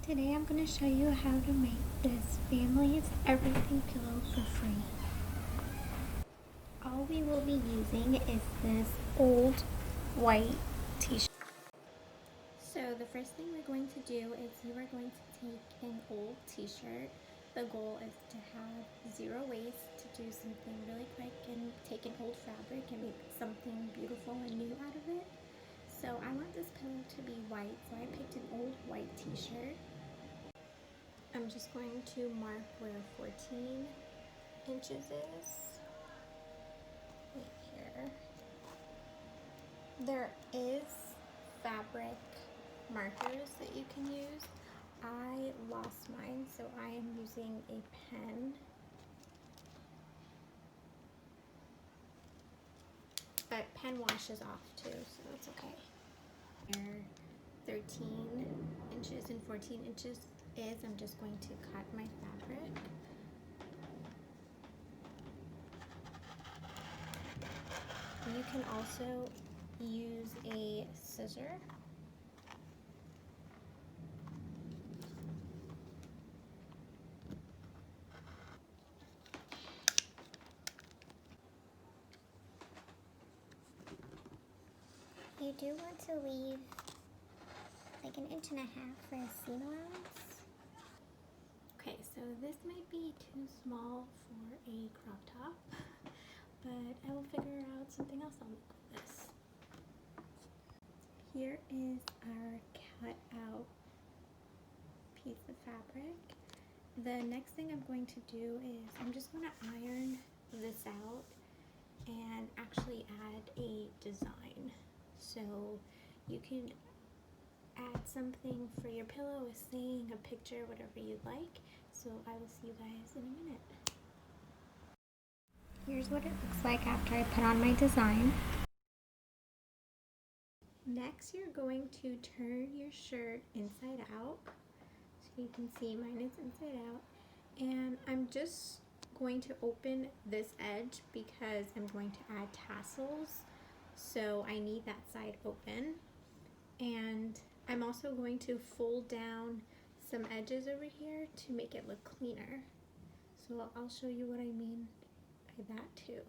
Today I'm going to show you how to make this family's everything pillow for free. All we will be using is this old white t-shirt. So the first thing we're going to do is you are going to take an old t-shirt. The goal is to have zero waste, to do something really quick and take an old fabric and make something beautiful and new out of it. So I want this pillow to be white, so I picked an old white t-shirt. I'm just going to mark where 14 inches is. Right here. There is fabric markers that you can use. I lost mine, so I am using a pen. But pen washes off too, so that's okay. There 13 inches and 14 inches is, I'm just going to cut my fabric. You can also use a scissor. You do want to leave like 1.5 inches for a seam allowance. Okay, so this might be too small for a crop top, but I will figure out something else I'll make with this. Here is our cut out piece of fabric. The next thing I'm going to do is I'm just going to iron this out and actually add a design. So you can add something for your pillow, a saying, a picture, whatever you'd like. So I will see you guys in a minute. Here's what it looks like after I put on my design. Next, you're going to turn your shirt inside out. So you can see mine is inside out. And I'm just going to open this edge because I'm going to add tassels. So I need that side open. And I'm also going to fold down some edges over here to make it look cleaner. So I'll show you what I mean by that too.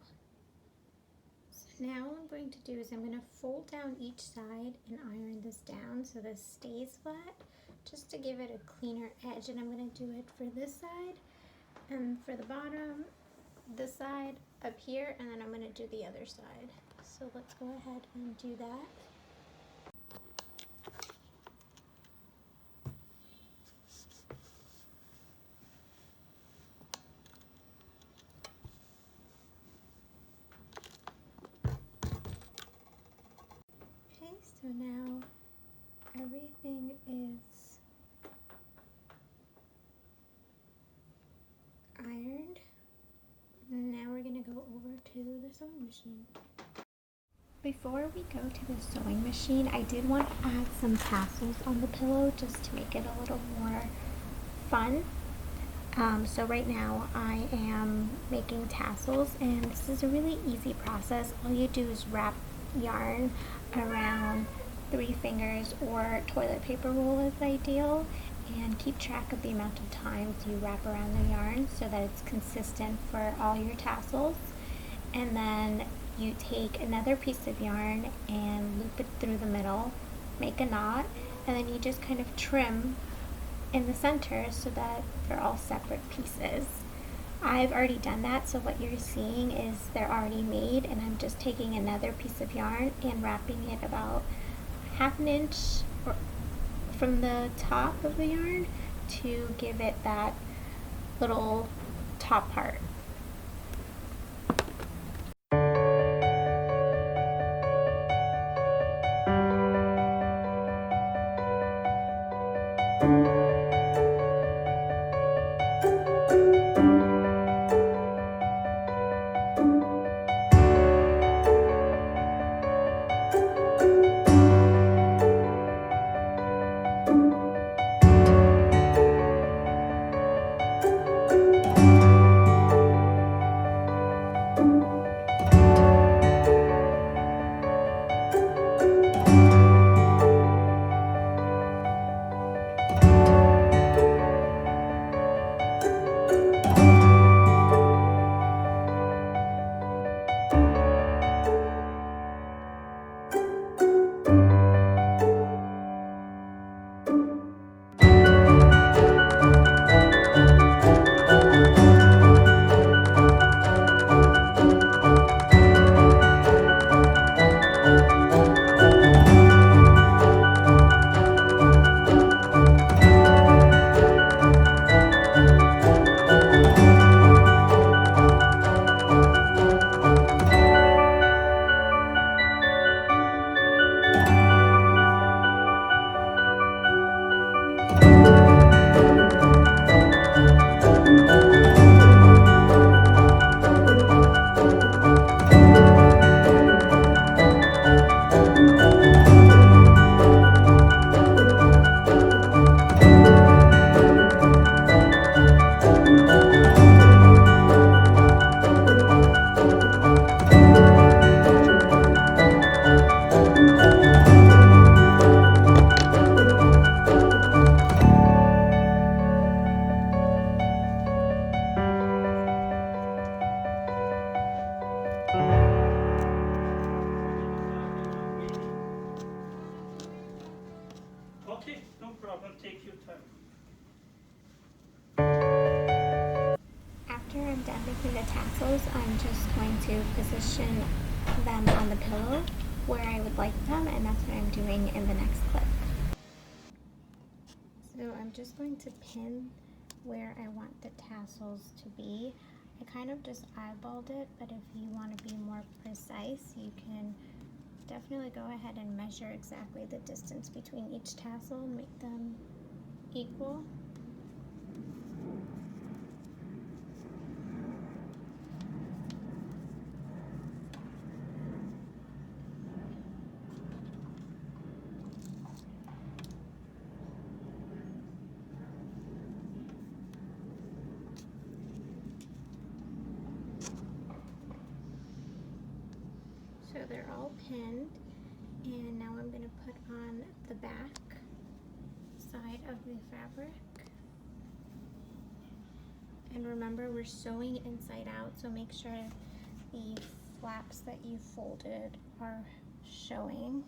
So now what I'm going to do is I'm going to fold down each side and iron this down so this stays flat, just to give it a cleaner edge. And I'm going to do it for this side and for the bottom, this side up here, and then I'm going to do the other side. So let's go ahead and do that. So now everything is ironed. Now we're going to go over to the sewing machine. Before we go to the sewing machine, I did want to add some tassels on the pillow just to make it a little more fun. So right now I am making tassels, and this is a really easy process. All you do is wrap yarn around 3 fingers, or toilet paper roll is ideal, and keep track of the amount of times you wrap around the yarn so that it's consistent for all your tassels. And then you take another piece of yarn and loop it through the middle, make a knot, and then you just kind of trim in the center so that they're all separate pieces. I've already done that, so what you're seeing is they're already made, and I'm just taking another piece of yarn and wrapping it about 1/2 inch from the top of the yarn to give it that little top part. problem, take your time. After I'm done making the tassels, I'm just going to position them on the pillow where I would like them, and that's what I'm doing in the next clip. So I'm just going to pin where I want the tassels to be. I kind of just eyeballed it, but if you want to be more precise, you can definitely go ahead and measure exactly the distance between each tassel and make them equal. So they're all pinned, and now I'm going to put on the back side of the fabric. And remember, we're sewing inside out, so make sure the flaps that you folded are showing.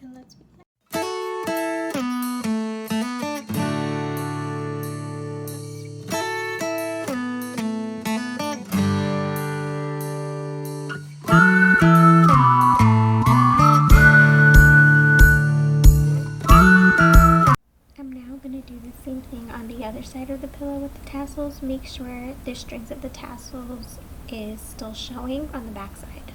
And let's begin. I'm now going to do the same thing on the other side of the pillow with the tassels. Make sure the strings of the tassels is still showing on the back side.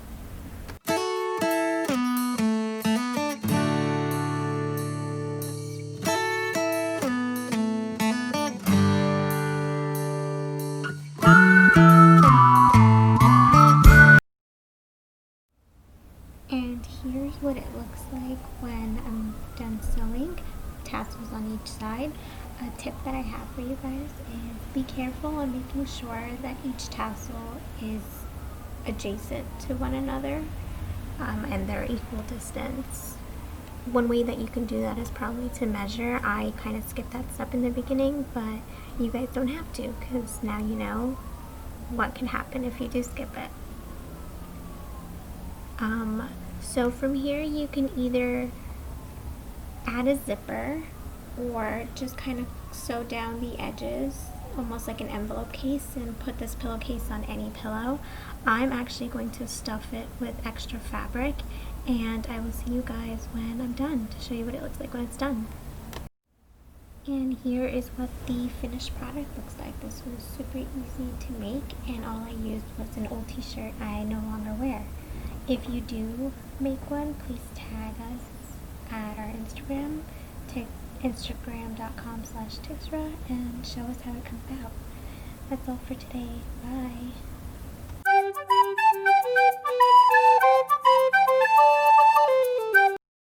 And here's what it looks like when I'm done sewing. Tassels on each side. A tip that I have for you guys is be careful on making sure that each tassel is adjacent to one another and they're equal distance. One way that you can do that is probably to measure. I kind of skipped that step in the beginning, but you guys don't have to, because now you know what can happen if you do skip it. So from here you can either add a zipper or just kind of sew down the edges almost like an envelope case and put this pillowcase on any pillow. I'm actually going to stuff it with extra fabric, and I will see you guys when I'm done to show you what it looks like when it's done. And here is what the finished product looks like. This was super easy to make, and all I used was an old t-shirt I no longer wear. If you do make one, please tag us at our Instagram, instagram.com/Tiggsra, and show us how it comes out. That's all for today. Bye.